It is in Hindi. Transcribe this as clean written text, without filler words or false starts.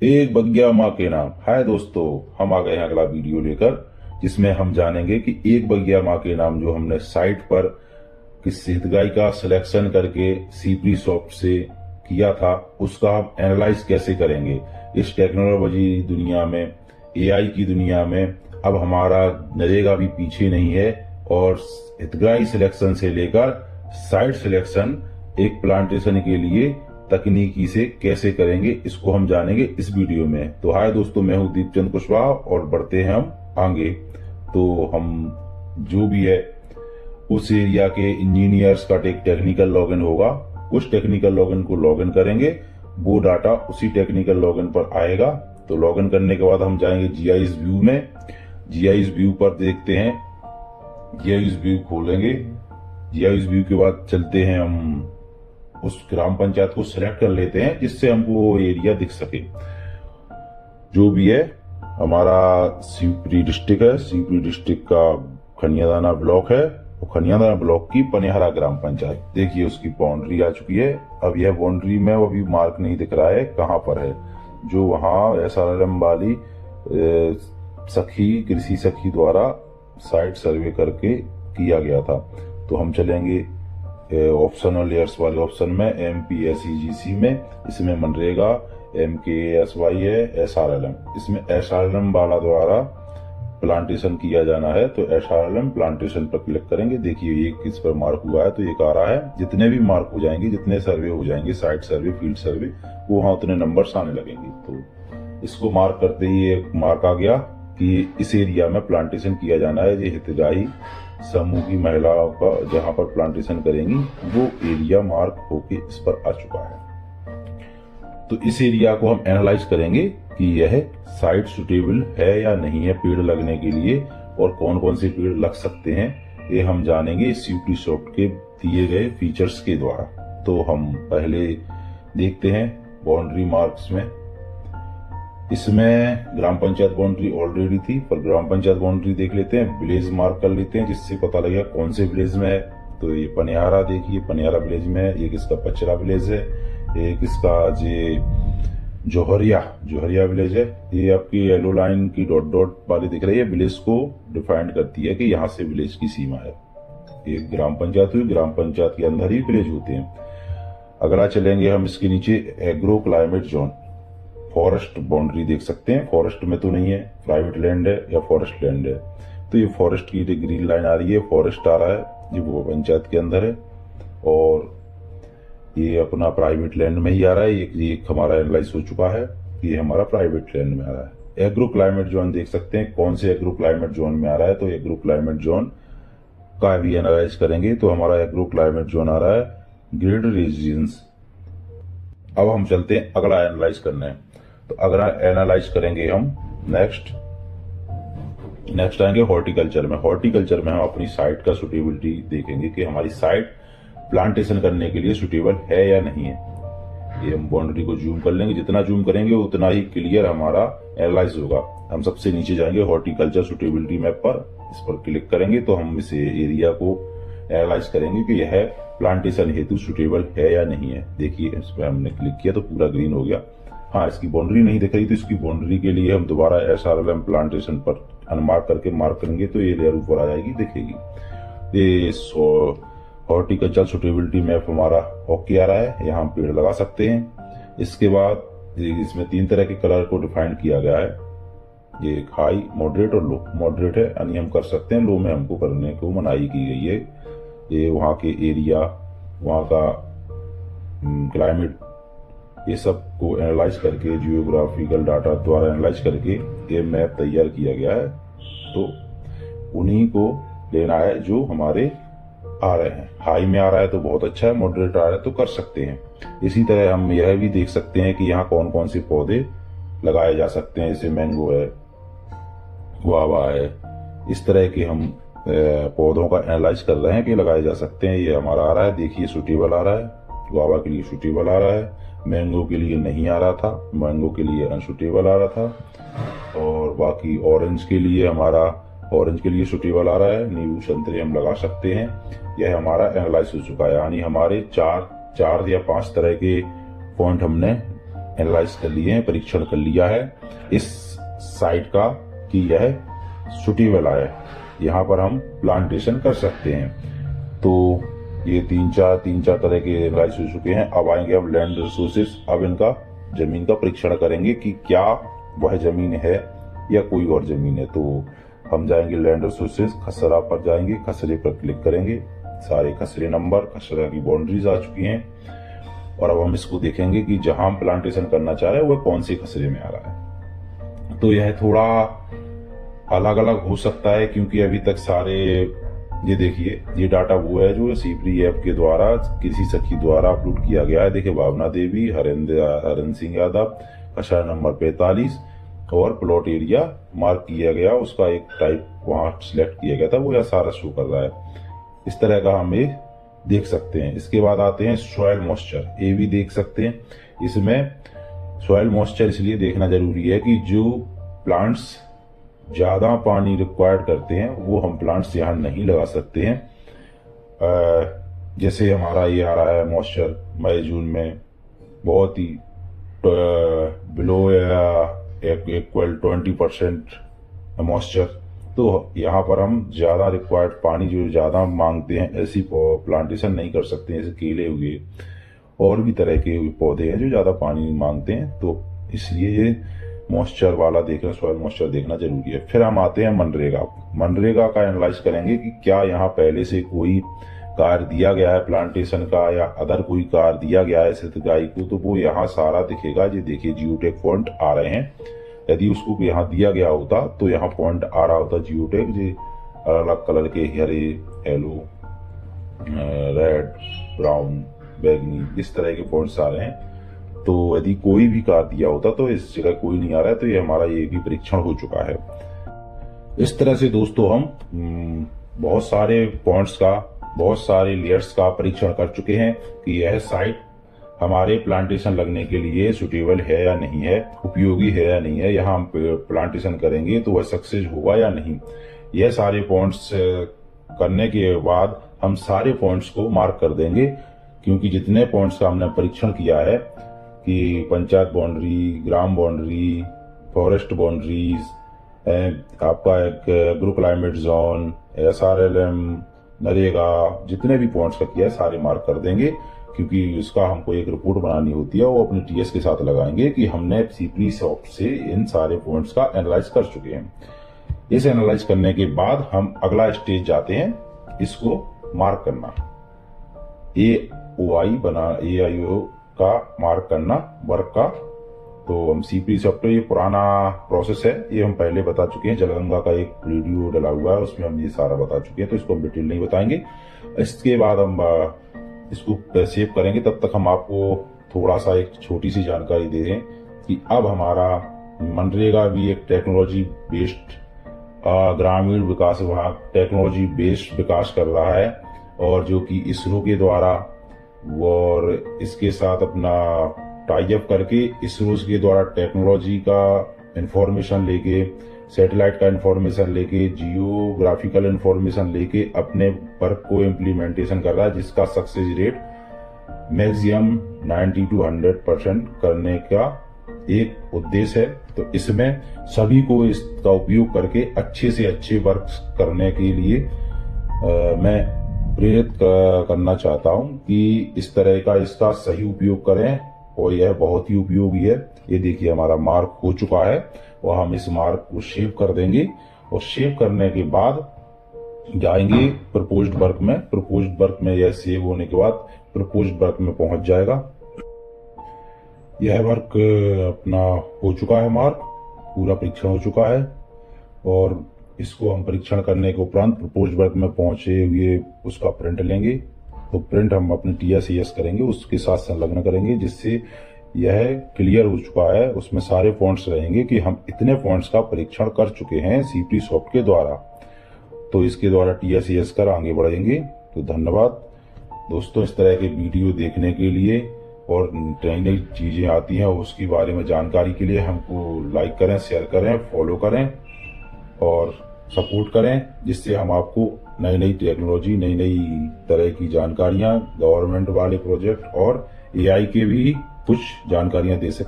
एक बगिया माँ के नाम। हाय दोस्तों, हम आ गए हैं अगला वीडियो लेकर, जिसमें हम जानेंगे कि एक बगिया माँ के नाम जो हमने साइट पर किस हितग्राही का सिलेक्शन करके सीपी सॉफ्ट से किया था, उसका हम एनालाइज कैसे करेंगे। इस टेक्नोलॉजी दुनिया में, एआई की दुनिया में अब हमारा नरेगा भी पीछे नहीं है, और हितग्राही सिलेक्शन से लेकर साइट सिलेक्शन एक प्लांटेशन के लिए तकनीकी से कैसे करेंगे, इसको हम जानेंगे इस वीडियो में। तो हाय दोस्तों, मैं हूं दीपचंद कुशवाहा और बढ़ते हैं हम आगे। तो हम जो भी है उस एरिया के इंजीनियर्स का एक टेक्निकल लॉगिन होगा, उस टेक्निकल लॉगिन को लॉगिन करेंगे, वो डाटा उसी टेक्निकल लॉगिन पर आएगा। तो लॉगिन करने के बाद हम जाएंगे जीआईएस व्यू में। जीआईएस व्यू पर देखते हैं, जीआईएस व्यू खोलेंगे। जीआईएस व्यू के बाद चलते हैं, हम उस ग्राम पंचायत को सिलेक्ट कर लेते हैं जिससे हमको वो एरिया दिख सके। जो भी है, हमारा शिवपुरी डिस्ट्रिक्ट है, शिवपुरी डिस्ट्रिक्ट का खनियादाना ब्लॉक है, वो खनियादाना ब्लॉक की पनिहारा ग्राम पंचायत। देखिए उसकी बाउंड्री आ चुकी है। अब यह बाउंड्री में अभी मार्क नहीं दिख रहा है कहाँ पर है, जो वहाँ एसआरएम वाली सखी, कृषि सखी द्वारा साइट सर्वे करके किया गया था। तो हम चलेंगे ऑप्शनल लेयर्स वाले ऑप्शन में, MPSEGC में, इसमें मनरेगा, MKSY है, SRLM, इसमें SRLM वाला द्वारा प्लांटेशन किया जाना है। तो SRLM प्लांटेशन पर क्लिक करेंगे। देखिए एक इस पर मार्क हुआ है तो एक आ रहा है। जितने भी मार्क हो जाएंगे, जितने सर्वे हो जाएंगे, साइट सर्वे, फील्ड सर्वे, वो वहां उतने नंबर्स आने लगेंगे। तो इसको मार्क करते ही एक मार्क आ गया कि इस एरिया में प्लांटेशन किया जाना है। ये हितग्राही समूह की महिलाओं का जहां पर प्लांटेशन करेंगी वो एरिया मार्क होके इस पर आ चुका है। तो इस एरिया को हम एनालाइज करेंगे कि यह साइट सुटेबल है या नहीं है पेड़ लगने के लिए, और कौन कौन से पेड़ लग सकते हैं, ये हम जानेंगे सीपी सॉफ्ट के दिए गए फीचर्स के द्वारा। तो हम पहले देखते हैं बाउंड्री मार्क्स में। इसमें ग्राम पंचायत बाउंड्री ऑलरेडी थी, पर ग्राम पंचायत बाउंड्री देख लेते हैं, विलेज मार्क कर लेते हैं जिससे पता लगेगा कौन से विलेज में है। तो ये पनिहारा, देखिए पनिहारा विलेज में है। एक इसका पचरा विलेज है, एक इसका ये जोहरिया विलेज है। ये आपकी येलो लाइन की डॉट डॉट वाली दिख रही है, विलेज को डिफाइन करती है कि यहाँ से विलेज की सीमा है। एक ग्राम पंचायत हुई, ग्राम पंचायत के अंदर ही विलेज होते हैं। अगला चलेंगे हम इसके नीचे, agro climate zone, forest boundary देख सकते हैं। फॉरेस्ट में तो नहीं है, प्राइवेट लैंड है या फॉरेस्ट लैंड है। तो ये फॉरेस्ट की ग्रीन लाइन आ रही है, फॉरेस्ट आ रहा है, ये वो पंचायत के अंदर है, और ये अपना प्राइवेट लैंड में ही आ रहा है। ये हमारा एनालाइज हो चुका है, ये हमारा प्राइवेट लैंड में आ रहा है। एग्रो क्लाइमेट जोन देख सकते हैं, कौन से एग्रो क्लाइमेट जोन में आ रहा है। तो एग्रो क्लाइमेट जोन का भी एनालाइज करेंगे। तो हमारा एग्रो क्लाइमेट जोन आ रहा है ग्रेड रीजन्स। अब हम चलते हैं अगला एनालाइज करने। तो अगला एनालाइज करेंगे हम नेक्स्ट आएंगे हॉर्टिकल्चर में। हॉर्टिकल्चर में हम अपनी साइट का सुटेबिलिटी देखेंगे कि हमारी साइट प्लांटेशन करने के लिए सुटेबल है या नहीं है। ये हम बाउंड्री को जूम कर लेंगे, जितना जूम करेंगे उतना ही क्लियर हमारा एनालाइज होगा। हम सबसे नीचे जाएंगे हॉर्टिकल्चर सुटेबिलिटी मैप पर, इस पर क्लिक करेंगे तो हम इस एरिया को एनालाइज करेंगे कि यह प्लांटेशन हेतु सुटेबल है या नहीं है। देखिए इस पर हमने क्लिक किया तो पूरा ग्रीन हो गया। हाँ, इसकी बाउंड्री नहीं दिख रही, तो इसकी बाउंड्री के लिए हम दोबारा SRLM प्लांटेशन पर अनमार्क करके मार्क करेंगे तो ये लेयर ऊपर आ जाएगी, दिखेगी। ये हॉर्टिकल्चर सुटेबिलिटी मैप हमारा ओके आ रहा है, यहाँ हम पेड़ लगा सकते हैं। इसके बाद इसमें 3 तरह के कलर को डिफाइन किया गया है, ये हाई, मॉडरेट और लो। मॉडरेट है यानी हम कर सकते हैं, लो में हमको करने को मनाही की गई है। ये वहाँ के एरिया, वहाँ का क्लाइमेट, ये सब को एनालाइज करके, जियोग्राफिकल डाटा द्वारा एनालाइज करके ये मैप तैयार किया गया है। तो उन्हीं को लेना है जो हमारे आ रहे हैं। हाई में आ रहा है तो बहुत अच्छा है, मॉडरेट आ रहा है तो कर सकते हैं। इसी तरह हम यह भी देख सकते हैं कि यहाँ कौन कौन से पौधे लगाए जा सकते हैं, जैसे मैंगो है, गुआवा है। इस तरह के हम पौधों का एनालाइज कर रहे हैं कि लगाए जा सकते हैं। ये हमारा आ रहा है, देखिए सुटेबल आ रहा है, गुआवा के लिए सुटेबल आ रहा है, मैंगो के लिए नहीं आ रहा था, मैंगो के लिए अनसुटेबल आ रहा था, और बाकी ऑरेंज के लिए सुटेबल आ रहा है। नींबू संतरे हम लगा सकते हैं। यह हमारा एनालाइज हो चुका है, यानी हमारे चार या 5 तरह के पॉइंट हमने एनालाइज कर लिए हैं, परीक्षण कर लिया है इस साइट का कि यह सुटेबल है, यहाँ पर हम प्लांटेशन कर सकते हैं। तो ये तीन चार तरह के एनालाइज हो चुके हैं। अब आएंगे हम लैंड रिसोर्सेस। अब इनका जमीन का परीक्षण करेंगे कि क्या वह जमीन है या कोई और जमीन है। तो हम जाएंगे लैंड रिसोर्सेस, खसरा पर जाएंगे, खसरे पर क्लिक करेंगे। सारे खसरे नंबर, खसरा की बाउंड्रीज आ चुकी हैं और अब हम इसको देखेंगे कि जहां हम प्लांटेशन करना चाह रहे हैं वह कौन से खसरे में आ रहा है। तो यह थोड़ा अलग अलग हो सकता है क्योंकि अभी तक सारे, ये देखिए ये डाटा वो है जो सीप्री ऐप के द्वारा किसी सखी द्वारा अपलोड किया गया है। देखिए भावना देवी, हरेंद्र सिंह यादव, खसरा नंबर 45 और प्लॉट एरिया मार्क किया गया, उसका एक टाइप वहां सिलेक्ट किया गया था, वो यह सारा शो कर रहा है। इस तरह का हम ये देख सकते हैं। इसके बाद आते हैं सॉइल मॉइस्चर, ये भी देख सकते हैं। इसमें सॉइल मॉइस्चर इसलिए देखना जरूरी है कि जो प्लांट्स ज्यादा पानी रिक्वायर्ड करते हैं वो हम प्लांट्स यहाँ नहीं लगा सकते हैं। जैसे हमारा ये आ रहा है मॉइस्चर मई जून में बहुत ही बिलो या इक्वल 20% मॉइस्चर, तो यहाँ पर हम ज्यादा रिक्वायर्ड पानी जो ज्यादा मांगते हैं ऐसी प्लांटेशन नहीं कर सकते हैं। जैसे केले हुए और भी तरह के पौधे हैं जो ज्यादा पानी मांगते हैं, तो इसलिए ये मॉइस्चर वाला देखना, सॉइल मॉइस्चर देखना जरूरी है। फिर हम आते हैं मनरेगा। मनरेगा का एनालाइज करेंगे कि क्या यहाँ पहले से कोई कार्य दिया गया है प्लांटेशन का या अदर कोई कार्य दिया गया है सितगाई को, तो वो यहाँ सारा दिखेगा। ये देखिए जियोटेक फॉन्ट आ रहे हैं। यदि उसको यहाँ दिया गया होता तो यहाँ फॉन्ट आ रहा होता जियोटेक, जो अलग अलग कलर के हरे, येलो, रेड, ब्राउन, बैगनी, इस तरह के फॉन्ट्स आ रहे हैं। तो यदि कोई भी कार्य दिया होता तो इस जगह कोई नहीं आ रहा है, तो ये हमारा ये भी परीक्षण हो चुका है। इस तरह से दोस्तों हम बहुत सारे पॉइंट्स का, बहुत सारे लेयर्स का परीक्षण कर चुके हैं कि यह साइट हमारे प्लांटेशन लगने के लिए सुटेबल है या नहीं है, उपयोगी है या नहीं है, यहाँ हम प्लांटेशन करेंगे तो वह सक्सेस होगा या नहीं। यह सारे पॉइंट्स करने के बाद हम सारे पॉइंट्स को मार्क कर देंगे, क्योंकि जितने पॉइंट्स का हमने परीक्षण किया है कि पंचायत बाउंड्री, ग्राम बाउंड्री, फॉरेस्ट बाउंड्रीज, आपका एक agro climate zone, SRLM, NREGA, जितने भी पॉइंट्स का किया है सारे मार्क कर देंगे, क्योंकि उसका हमको एक रिपोर्ट बनानी होती है, वो अपने TS के साथ लगाएंगे कि हमने सीप्री सॉफ्ट से इन सारे पॉइंट्स का एनालाइज कर चुके हैं। इस एनालाइज करने के बाद हम अगला स्टेज जाते हैं, इसको मार्क करना, AOI बना, AIO का मार्क करना वर्क का। तो हम सीप्री सॉफ्टवेयर, ये पुराना प्रोसेस है, ये हम पहले बता चुके हैं। जलगंगा का एक वीडियो डला हुआ है, उसमें हम ये सारा बता चुके हैं, तो इसको हम डिटेल नहीं बताएंगे। इसके बाद हम इसको सेव करेंगे, तब तक हम आपको थोड़ा सा एक छोटी सी जानकारी दे दें कि अब हमारा मनरेगा भी एक टेक्नोलॉजी बेस्ड, ग्रामीण विकास विभाग टेक्नोलॉजी बेस्ड विकास कर रहा है, और जो कि इसरो के द्वारा और इसके साथ अपना टाई अप करके इसरो के द्वारा टेक्नोलॉजी का इंफॉर्मेशन लेके, सैटेलाइट का इंफॉर्मेशन लेके, जियोग्राफिकल इंफॉर्मेशन लेके अपने वर्क को इम्प्लीमेंटेशन कर रहा है, जिसका सक्सेस रेट मैक्सिमम 90 to 100% करने का एक उद्देश्य है। तो इसमें सभी को इसका उपयोग करके अच्छे से अच्छे वर्क करने के लिए मैं प्रेरित करना चाहता हूं कि इस तरह का इसका सही उपयोग करें, और यह बहुत ही उपयोगी है। ये देखिए हमारा मार्क हो चुका है और हम इस मार्क को सेव कर देंगे, और सेव करने के बाद जाएंगे प्रपोज्ड वर्क में। प्रपोज्ड वर्क में यह सेव होने के बाद प्रपोज्ड वर्क में पहुंच जाएगा। यह वर्क अपना हो चुका है, मार्क पूरा परीक्षण हो चुका है, और इसको हम परीक्षण करने के उपरांत प्रपोज्ड वर्क में पहुंचे हुए उसका प्रिंट लेंगे। तो प्रिंट हम अपने TS करेंगे, उसके साथ संलग्न करेंगे, जिससे यह क्लियर हो चुका है। उसमें सारे फॉन्ट्स रहेंगे कि हम इतने फॉन्ट्स का परीक्षण कर चुके हैं सीप्री सॉफ्ट के द्वारा। तो इसके द्वारा TS कर आगे बढ़ेंगे। तो धन्यवाद दोस्तों, इस तरह के वीडियो देखने के लिए और नई नई चीजें आती हैं उसके बारे में जानकारी के लिए हमको लाइक करें, शेयर करें, फॉलो करें और सपोर्ट करें, जिससे हम आपको नई नई टेक्नोलॉजी, नई नई तरह की जानकारियां, गवर्नमेंट वाले प्रोजेक्ट और AI के भी कुछ जानकारियां दे सकें।